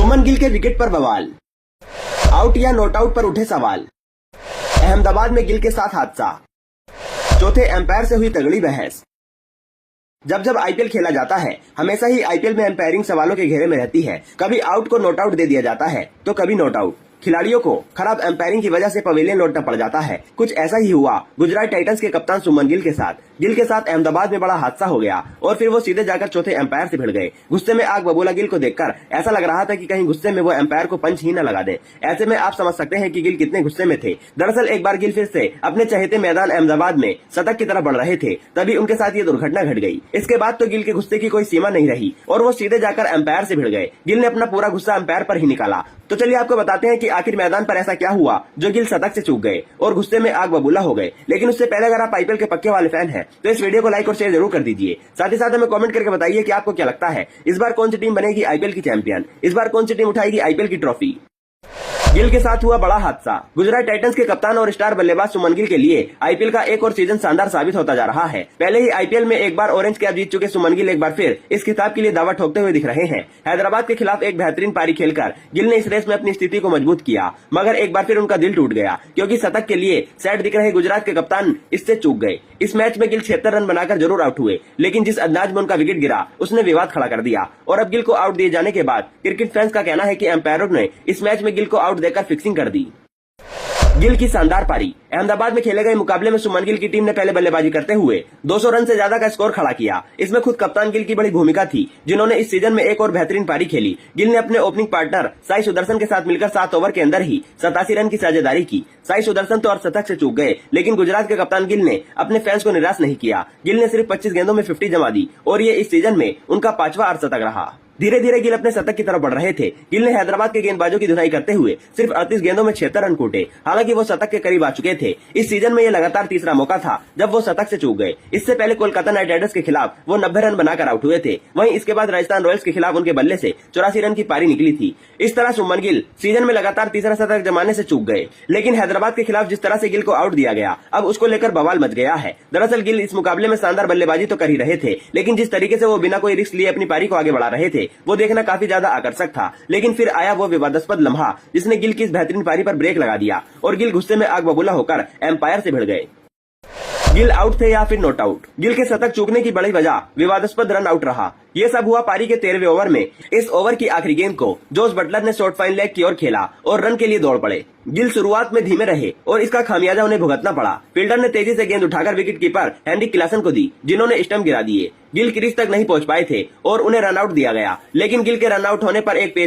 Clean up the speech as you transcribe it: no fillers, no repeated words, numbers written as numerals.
सुमन गिल के विकेट पर बवाल, आउट या नॉट आउट पर उठे सवाल। अहमदाबाद में गिल के साथ हादसा, चौथे एम्पायर से हुई तगड़ी बहस। जब आईपीएल खेला जाता है हमेशा ही आईपीएल में एम्पायरिंग सवालों के घेरे में रहती है। कभी आउट को नॉट आउट दे दिया जाता है तो कभी नॉट आउट। खिलाड़ियों को खराब एम्पायरिंग की वजह से पवेलियन लौटना पड़ जाता है। कुछ ऐसा ही हुआ गुजरात टाइटंस के कप्तान सुमन गिल के साथ। गिल के साथ अहमदाबाद में बड़ा हादसा हो गया और फिर वो सीधे जाकर चौथे एम्पायर से भिड़ गए। गुस्से में आग बबूला गिल को देखकर ऐसा लग रहा था कि कहीं गुस्से में वो एम्पायर को पंच ही न लगा दे। ऐसे में आप समझ सकते हैं कि गिल कितने गुस्से में थे। दरअसल एक बार गिल फिर से अपने चहेते मैदान अहमदाबाद में शतक की तरफ बढ़ रहे थे, तभी उनके साथ ये दुर्घटना घट गई। इसके बाद तो गिल के गुस्से की कोई सीमा नहीं रही और वो सीधे जाकर एम्पायर से भिड़ गए। गिल ने अपना पूरा गुस्सा एम्पायर पर ही निकाला। तो चलिए आपको बताते हैं कि आखिर मैदान पर ऐसा क्या हुआ जो गिल शतक से चूक गए और गुस्से में आग बबूला हो गए। लेकिन उससे पहले अगर आप आईपीएल के पक्के वाले फैन हैं तो इस वीडियो को लाइक और शेयर जरूर कर दीजिए। साथ ही साथ हमें कमेंट करके बताइए कि आपको क्या लगता है इस बार कौन सी टीम बनेगी आईपीएल की चैंपियन, इस बार कौन सी टीम उठाएगी आईपीएल की ट्रॉफी। गिल के साथ हुआ बड़ा हादसा। गुजरात टाइटंस के कप्तान और स्टार बल्लेबाज सुमन गिल के लिए आईपीएल का एक और सीजन शानदार साबित होता जा रहा है। पहले ही आईपीएल में एक बार ऑरेंज कैप जीत चुके सुमन गिल एक बार फिर इस खिताब के लिए दावा ठोकते हुए दिख रहे हैं। हैदराबाद के खिलाफ एक बेहतरीन पारी खेलकर गिल ने इस रेस में अपनी स्थिति को मजबूत किया, मगर एक बार फिर उनका दिल टूट गया क्योंकि शतक के लिए सेट दिख रहे गुजरात के कप्तान इससे चूक गए। इस मैच में गिल 76 रन बनाकर जरूर आउट हुए, लेकिन जिस अंदाज में उनका विकेट गिरा उसने विवाद खड़ा कर दिया। और अब गिल को आउट दिए जाने के बाद क्रिकेट फैंस का कहना है कि एम्पायरों ने इस मैच में गिल को आउट देकर फिक्सिंग कर दी। गिल की शानदार पारी। अहमदाबाद में खेले गए मुकाबले में सुमन गिल की टीम ने पहले बल्लेबाजी करते हुए 200 रन से ज्यादा का स्कोर खड़ा किया। इसमें खुद कप्तान गिल की बड़ी भूमिका थी, जिन्होंने इस सीजन में एक और बेहतरीन पारी खेली। गिल ने अपने ओपनिंग पार्टनर साई सुदर्शन के साथ मिलकर 7 ओवर के अंदर ही 87 रन की साझेदारी की। साई सुदर्शन तो और शतक से चूक गए, लेकिन गुजरात के कप्तान गिल ने अपने फैंस को निराश नहीं किया। गिल ने सिर्फ 25 गेंदों में 50 जमा दी और ये इस सीजन में उनका 5वां अर्धशतक रहा। धीरे धीरे गिल अपने शतक की तरफ बढ़ रहे थे। गिल ने हैदराबाद के गेंदबाजों की धुनाई करते हुए सिर्फ 38 गेंदों में 76 रन कूटे। हालांकि वो शतक के करीब आ चुके थे। इस सीजन में ये लगातार तीसरा मौका था जब वो शतक से चूक गए। इससे पहले कोलकाता नाइट राइडर्स के खिलाफ वो 90 रन बनाकर आउट हुए थे। वहीं इसके बाद राजस्थान रॉयल्स के खिलाफ उनके बल्ले से 84 रन की पारी निकली थी। इस तरह सुमन गिल सीजन में लगातार तीसरा शतक जमाने से चूक गए। लेकिन हैदराबाद के खिलाफ जिस तरह से गिल को आउट दिया गया, अब उसको लेकर बवाल मच गया है। दरअसल गिल इस मुकाबले में शानदार बल्लेबाजी तो कर ही रहे थे, लेकिन जिस तरीके से वो बिना कोई रिस्क लिए अपनी पारी को आगे बढ़ा रहे थे वो देखना काफी ज्यादा आकर्षक था। लेकिन फिर आया वो विवादास्पद लम्हा जिसने गिल की इस बेहतरीन पारी पर ब्रेक लगा दिया और गिल गुस्से में आग बबूला होकर एम्पायर से भिड़ गए। गिल आउट थे या फिर नॉट आउट। गिल के शतक चूकने की बड़ी वजह विवादास्पद रन आउट रहा। ये सब हुआ पारी के 13वें ओवर में। इस ओवर की आखिरी गेंद को जोस बटलर ने शॉर्ट फाइन लेग की ओर खेला और रन के लिए दौड़ पड़े। गिल शुरुआत में धीमे रहे और इसका खामियाजा उन्हें भुगतना पड़ा। फील्डर ने तेजी से गेंद उठाकर विकेट कीपर हेनरिक क्लासन को दी, जिन्होंने स्टंप गिरा दिए। गिल क्रीज तक नहीं पहुंच पाए थे और उन्हें रन आउट दिया गया। लेकिन गिल के रन आउट होने पर एक